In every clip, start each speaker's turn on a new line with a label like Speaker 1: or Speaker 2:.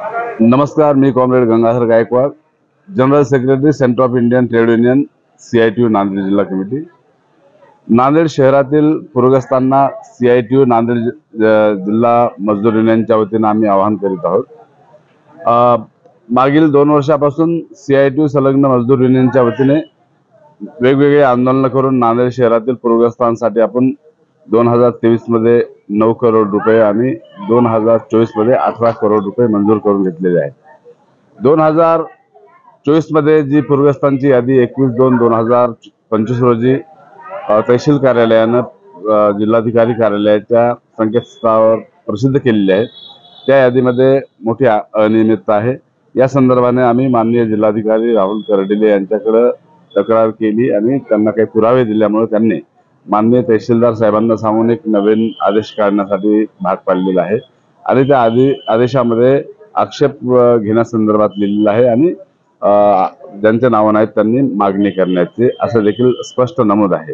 Speaker 1: नमस्कार, मी comrade Gangadhar Gaikwad, general secretary Centre of Indian Trade Union CITU Nanded जिल्हा कमिटी। नांदेड शहरातील पूरग्रस्तांना CITU नांदेड जिल्हा मजदूर युनियनच्या वतीने आम्ही आवाहन करीत आहोत। मागील 2 वर्षापासून CITU संलग्न मजदूर युनियनच्या वतीने वेगवेगळे आंदोलन करून नांदेड शहरातील पूरग्रस्तांसाठी आपण 2023 मध्ये 9 करोड रुपये आणि 2024 मध्ये 18 करोड रुपये मंजूर करून घेतलेले आहेत। 2024 मध्ये जी पूरग्रस्तांची यादी 21/2/2025 रोजी तहसील कार्यालयानं जिल्हाधिकारी कार्यालयाच्या संकेतस्थळावर प्रसिद्ध केलेली आहे, त्या यादीमध्ये मोठी अनियमितता आहे। या संदर्भाने आम्ही माननीय जिल्हाधिकारी राहुल कर्डिले यांच्याकडे तक्रार केली आणि त्यांना काही पुरावे दिल्यामुळे त्यांनी माननीय तहसीलदार साहेबांना सांगून एक नवीन आदेश काढण्यासाठी भाग पाडलेला आहे आणि त्या आदेशामध्ये आक्षेप घेण्यासंदर्भात लिहिलेलं आहे आणि ज्यांचे नाव नाहीत त्यांनी मागणी करण्याची असं देखील स्पष्ट नमूद आहे।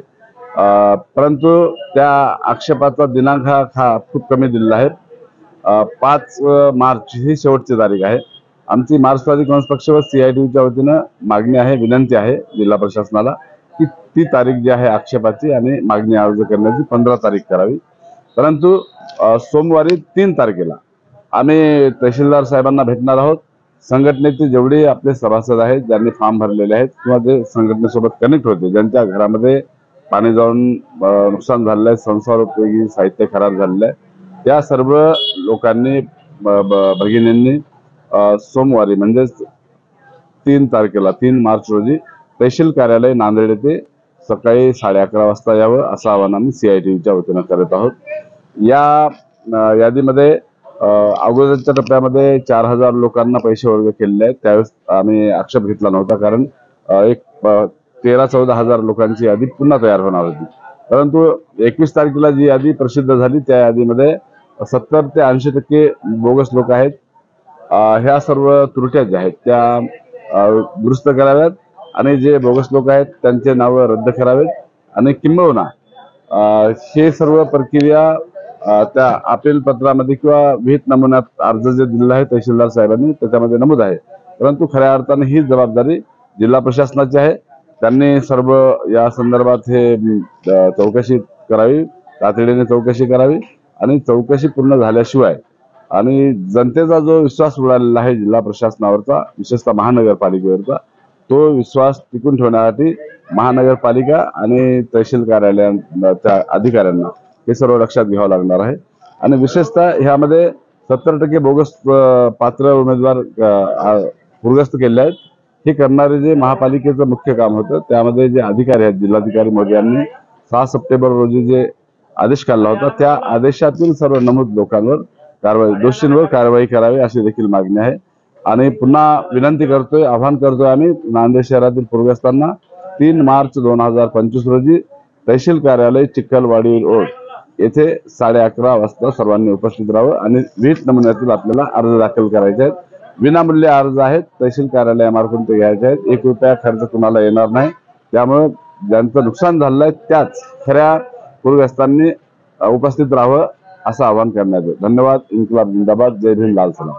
Speaker 1: परंतु त्या आक्षेपाचा दिनांक हा खूप कमी दिलेला आहे। 5 मार्च ही शेवटची तारीख आहे। आमची मार्क्सवादी काँग्रेस पक्ष व CITUच्या वतीनं मागणी आहे, विनंती आहे जिल्हा प्रशासनाला की ती तारीख जी आहे आक्षेपाची आणि मागणी अर्ज करण्याची 15 तारीख करावी। परंतु सोमवारी 3 तारखेला आम्ही तहसीलदार साहेबांना भेटणार आहोत। संघटनेचे जेवढे आपले सभासद आहेत, ज्यांनी फॉर्म भरलेले आहेत किंवा जे संघटनेसोबत कनेक्ट होते, ज्यांच्या घरामध्ये पाणी जाऊन नुकसान झालेलं आहे, संसारोपयोगी साहित्य खराब झालेलं आहे, त्या सर्व लोकांनी भगिनींनी सोमवारी म्हणजेच 3 तारखेला 3 मार्च रोजी तहसील कार्यालय नांदेड येथे सकाळी 11:30 वाजता यावं असं आवाहन आम्ही CITUच्या वतीनं करत आहोत। या यादीमध्ये अगोदरच्या टप्प्यामध्ये 4000 लोकांना पैसे वर्ग केलेले आहेत, त्यावेळेस आम्ही आक्षेप घेतला नव्हता कारण एक 13-14 हजार लोकांची यादी पुन्हा तयार होणार होती। परंतु 21 तारखेला जी यादी प्रसिद्ध झाली त्या यादीमध्ये 70 ते 80% बोगस लोक आहेत। ह्या सर्व त्रुट्या ज्या आहेत त्या दुरुस्त कराव्यात आणि जे बोगस लोक आहेत त्यांचे नाव रद्द करावेत आणि किंबहुना हे सर्व प्रक्रिया त्या अपील पत्रामध्ये किंवा विहित नमुन्यात अर्ज जे दिलेला आहे तहसीलदार साहेबांनी त्याच्यामध्ये नमूद आहे, परंतु खऱ्या अर्थाने ही जबाबदारी जिल्हा प्रशासनाची आहे। त्यांनी सर्व या संदर्भात हे चौकशी करावी, तातडीने चौकशी करावी आणि चौकशी पूर्ण झाल्याशिवाय आणि जनतेचा जो विश्वास उडालेला आहे जिल्हा प्रशासनावरचा, विशेषतः महानगरपालिकेवरचा, तो विश्वास टिकून ठेवण्यासाठी महानगरपालिका आणि तहसील कार्यालयाच्या अधिकाऱ्यांना हे सर्व लक्षात घ्यावं लागणार आहे। आणि विशेषतः ह्यामध्ये 70% बोगस पात्र उमेदवार पूरग्रस्त केले आहेत। हे करणारे जे महापालिकेचं मुख्य काम होतं त्यामध्ये जे अधिकारी आहेत, जिल्हाधिकारी मोदयांनी 6 सप्टेंबर रोजी जे आदेश काढला होता त्या आदेशातील सर्व नमूद लोकांवर दोषींवर कारवाई करावी अशी देखील मागणी आहे। आणि पुन्हा विनंती करतोय, आवाहन करतोय आम्ही नांदेड शहरातील पूरग्रस्तांना 3 मार्च 2025 रोजी तहसील कार्यालय चिखलवाडी रोड येथे 11:30 वाजता सर्वांनी उपस्थित राहावं आणि विहित नमुन्यातील आपल्याला अर्ज दाखल करायचे आहेत। विनामूल्य अर्ज आहेत, तहसील कार्यालयामार्फत ते घ्यायचे आहेत, 1 रुपया खर्च कुणाला येणार नाही। त्यामुळे ज्यांचं नुकसान झालं आहे त्याच खऱ्या पूरग्रस्तांनी उपस्थित राहावं असं आवाहन करण्यात येतं। धन्यवाद। इन्क्लाब जिंदाबाद। जय भीम, लाल सलाम।